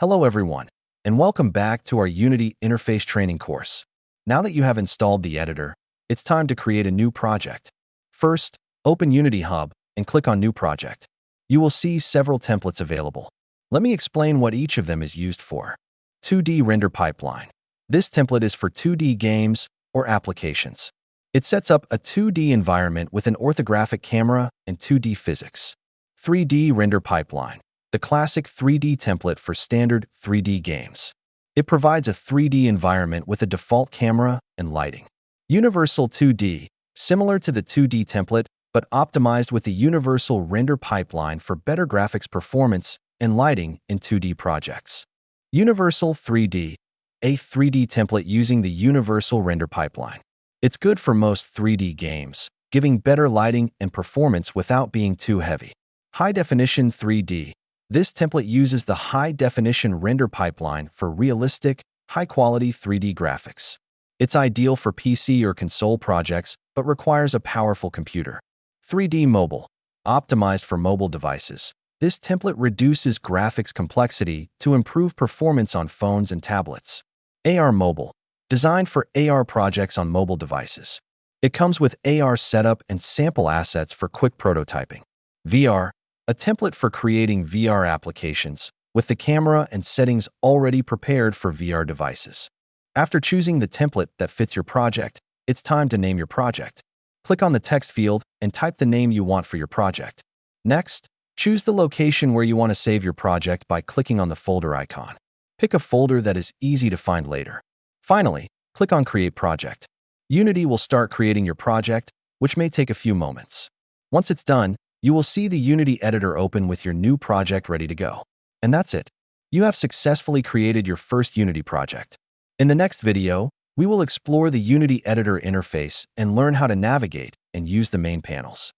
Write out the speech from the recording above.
Hello everyone, and welcome back to our Unity interface training course. Now that you have installed the editor, it's time to create a new project. First, open Unity Hub and click on New Project. You will see several templates available. Let me explain what each of them is used for. 2D Render Pipeline. This template is for 2D games or applications. It sets up a 2D environment with an orthographic camera and 2D physics. 3D Render Pipeline. The classic 3D template for standard 3D games. It provides a 3D environment with a default camera and lighting. Universal 2D, similar to the 2D template, but optimized with the universal render pipeline for better graphics performance and lighting in 2D projects. Universal 3D, a 3D template using the universal render pipeline. It's good for most 3D games, giving better lighting and performance without being too heavy. High Definition 3D. This template uses the high-definition render pipeline for realistic, high-quality 3D graphics. It's ideal for PC or console projects, but requires a powerful computer. 3D Mobile. Optimized for mobile devices. This template reduces graphics complexity to improve performance on phones and tablets. AR Mobile. Designed for AR projects on mobile devices. It comes with AR setup and sample assets for quick prototyping. VR. A template for creating VR applications, with the camera and settings already prepared for VR devices. After choosing the template that fits your project, it's time to name your project. Click on the text field and type the name you want for your project. Next, choose the location where you want to save your project by clicking on the folder icon. Pick a folder that is easy to find later. Finally, click on Create Project. Unity will start creating your project, which may take a few moments. Once it's done, you will see the Unity editor open with your new project ready to go. And that's it. You have successfully created your first Unity project. In the next video, we will explore the Unity editor interface and learn how to navigate and use the main panels.